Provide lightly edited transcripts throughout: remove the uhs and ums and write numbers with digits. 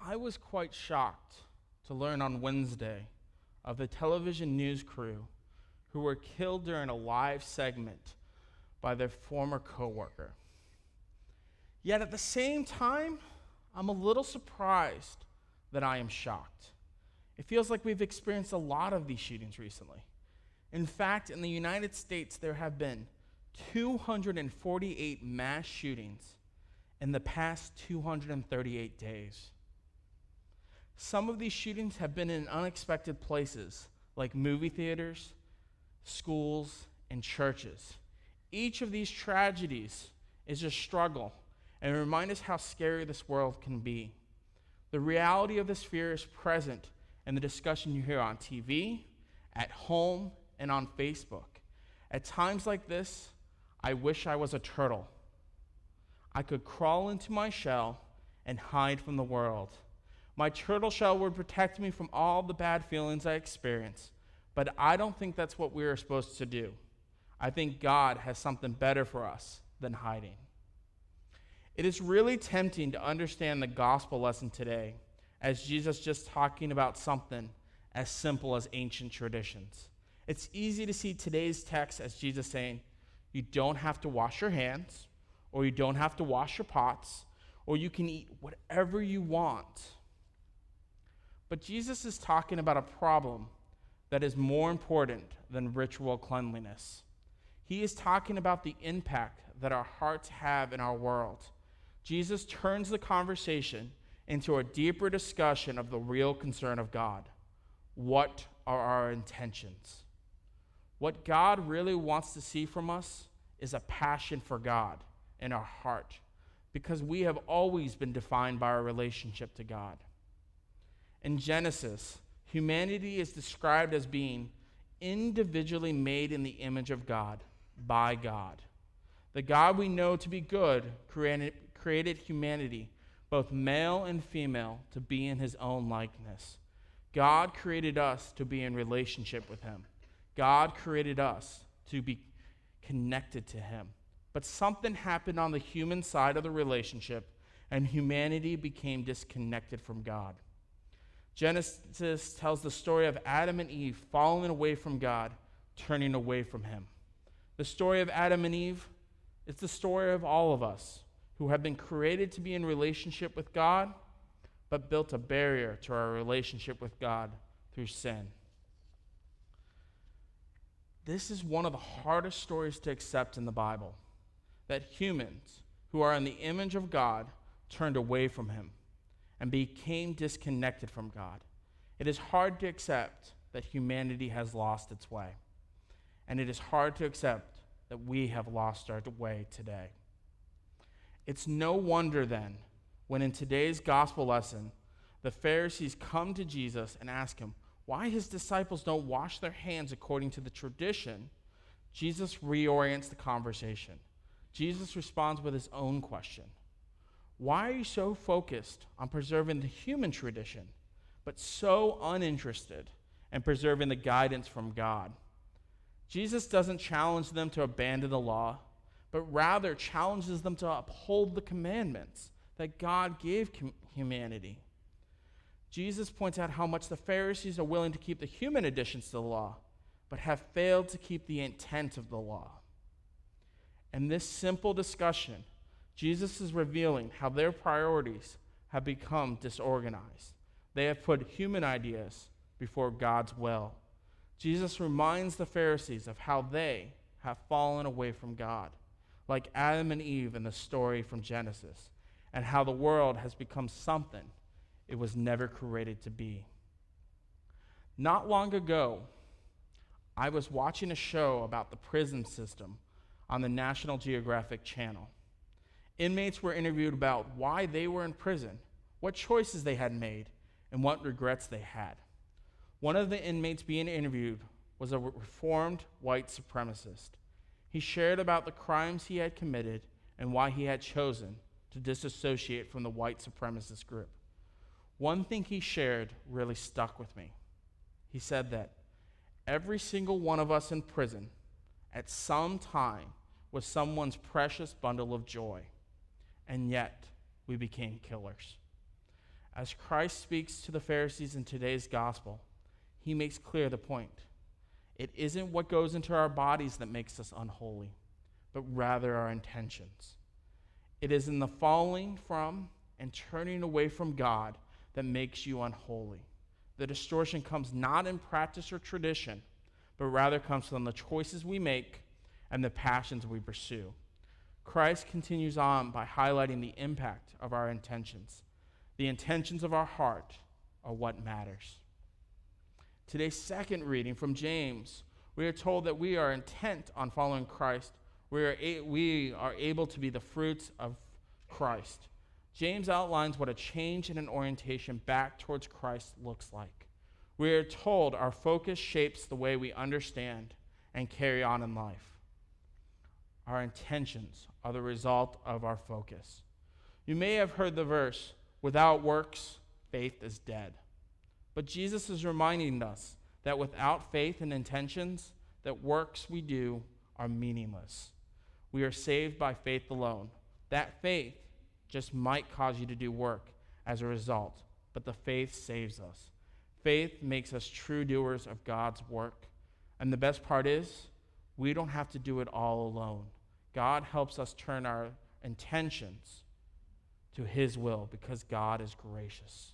I was quite shocked to learn on Wednesday of the television news crew who were killed during a live segment by their former coworker. Yet at the same time, I'm a little surprised that I am shocked. It feels like we've experienced a lot of these shootings recently. In fact, in the United States, there have been 248 mass shootings in the past 238 days. Some of these shootings have been in unexpected places, like movie theaters, schools, and churches. Each of these tragedies is a struggle and remind us how scary this world can be. The reality of this fear is present in the discussion you hear on TV, at home, and on Facebook. At times like this, I wish I was a turtle. I could crawl into my shell and hide from the world. My turtle shell would protect me from all the bad feelings I experience, but I don't think that's what we are supposed to do. I think God has something better for us than hiding. It is really tempting to understand the gospel lesson today as Jesus just talking about something as simple as ancient traditions. It's easy to see today's text as Jesus saying, you don't have to wash your hands, or you don't have to wash your pots, or you can eat whatever you want. But Jesus is talking about a problem that is more important than ritual cleanliness. He is talking about the impact that our hearts have in our world. Jesus turns the conversation into a deeper discussion of the real concern of God. What are our intentions? What God really wants to see from us is a passion for God in our heart, because we have always been defined by our relationship to God. In Genesis, humanity is described as being individually made in the image of God by God. The God we know to be good created humanity, both male and female, to be in his own likeness. God created us to be in relationship with him. God created us to be connected to him. But something happened on the human side of the relationship, and humanity became disconnected from God. Genesis tells the story of Adam and Eve falling away from God, turning away from him. The story of Adam and Eve is the story of all of us who have been created to be in relationship with God, but built a barrier to our relationship with God through sin. This is one of the hardest stories to accept in the Bible, that humans who are in the image of God turned away from him and became disconnected from God. It is hard to accept that humanity has lost its way, and it is hard to accept that we have lost our way today. It's no wonder then, when in today's gospel lesson, the Pharisees come to Jesus and ask him why his disciples don't wash their hands according to the tradition, Jesus reorients the conversation. Jesus responds with his own question. Why are you so focused on preserving the human tradition, but so uninterested in preserving the guidance from God? Jesus doesn't challenge them to abandon the law, but rather challenges them to uphold the commandments that God gave humanity. Jesus points out how much the Pharisees are willing to keep the human additions to the law, but have failed to keep the intent of the law. In this simple discussion, Jesus is revealing how their priorities have become disorganized. They have put human ideas before God's will. Jesus reminds the Pharisees of how they have fallen away from God, like Adam and Eve in the story from Genesis, and how the world has become something it was never created to be. Not long ago, I was watching a show about the prison system on the National Geographic Channel. Inmates were interviewed about why they were in prison, what choices they had made, and what regrets they had. One of the inmates being interviewed was a reformed white supremacist. He shared about the crimes he had committed and why he had chosen to disassociate from the white supremacist group. One thing he shared really stuck with me. He said that every single one of us in prison at some time was someone's precious bundle of joy, and yet we became killers. As Christ speaks to the Pharisees in today's gospel, he makes clear the point. It isn't what goes into our bodies that makes us unholy, but rather our intentions. It is in the falling from and turning away from God that makes you unholy. The distortion comes not in practice or tradition, but rather comes from the choices we make and the passions we pursue. Christ continues on by highlighting the impact of our intentions. The intentions of our heart are what matters. Today's second reading from James, we are told that we are intent on following Christ. We are able to be the fruits of Christ. James outlines what a change in an orientation back towards Christ looks like. We are told our focus shapes the way we understand and carry on in life. Our intentions are the result of our focus. You may have heard the verse, without works, faith is dead. But Jesus is reminding us that without faith and intentions, that works we do are meaningless. We are saved by faith alone. That faith just might cause you to do work as a result, but the faith saves us. Faith makes us true doers of God's work. And the best part is, we don't have to do it all alone. God helps us turn our intentions to his will because God is gracious.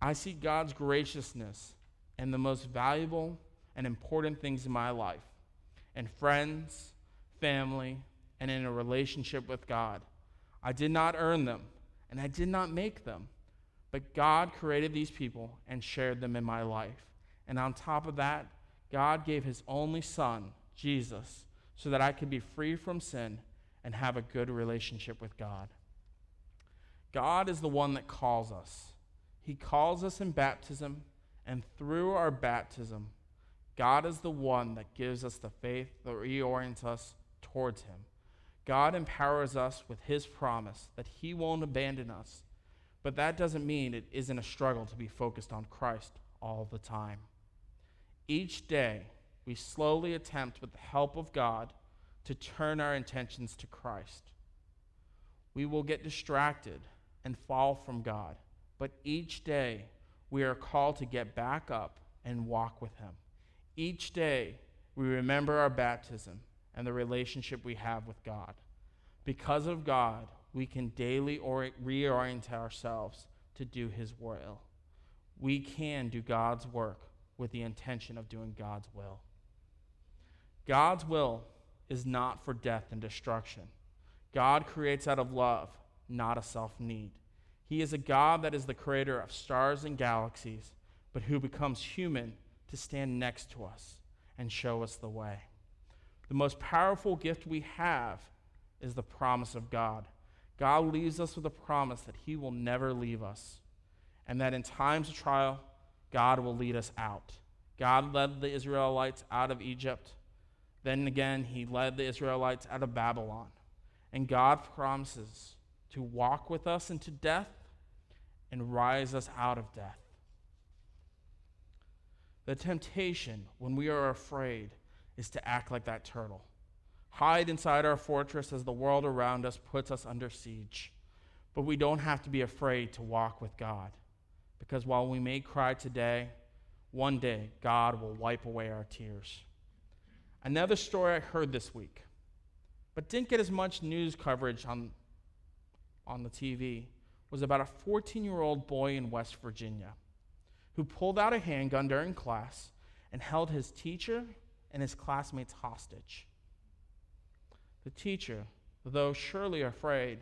I see God's graciousness in the most valuable and important things in my life, in friends, family, and in a relationship with God. I did not earn them, and I did not make them, but God created these people and shared them in my life. And on top of that, God gave his only son, Jesus, so that I could be free from sin and have a good relationship with God. God is the one that calls us. He calls us in baptism, and through our baptism, God is the one that gives us the faith that reorients us towards him. God empowers us with his promise that he won't abandon us, but that doesn't mean it isn't a struggle to be focused on Christ all the time. Each day, we slowly attempt, with the help of God, to turn our intentions to Christ. We will get distracted and fall from God, but each day we are called to get back up and walk with him. Each day we remember our baptism and the relationship we have with God. Because of God, we can daily reorient ourselves to do his will. We can do God's work with the intention of doing God's will. God's will is not for death and destruction. God creates out of love, not a self-need. He is a God that is the creator of stars and galaxies, but who becomes human to stand next to us and show us the way. The most powerful gift we have is the promise of God. God leaves us with a promise that he will never leave us, and that in times of trial, God will lead us out. God led the Israelites out of Egypt. Then again, he led the Israelites out of Babylon. And God promises to walk with us into death and rise us out of death. The temptation when we are afraid is to act like that turtle. Hide inside our fortress as the world around us puts us under siege. But we don't have to be afraid to walk with God, because while we may cry today, one day God will wipe away our tears. Another story I heard this week, but didn't get as much news coverage on the TV, was about a 14-year-old boy in West Virginia who pulled out a handgun during class and held his teacher and his classmates hostage. The teacher, though surely afraid,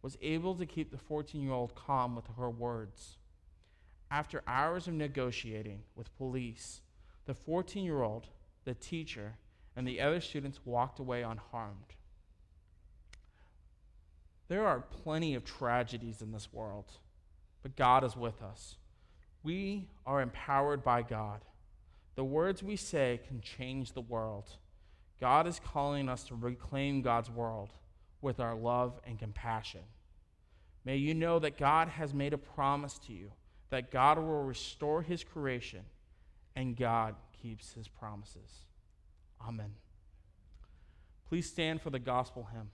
was able to keep the 14-year-old calm with her words. After hours of negotiating with police, the 14-year-old, the teacher, and the other students walked away unharmed. There are plenty of tragedies in this world, but God is with us. We are empowered by God. The words we say can change the world. God is calling us to reclaim God's world with our love and compassion. May you know that God has made a promise to you, that God will restore his creation, and God keeps his promises. Amen. Please stand for the gospel hymn.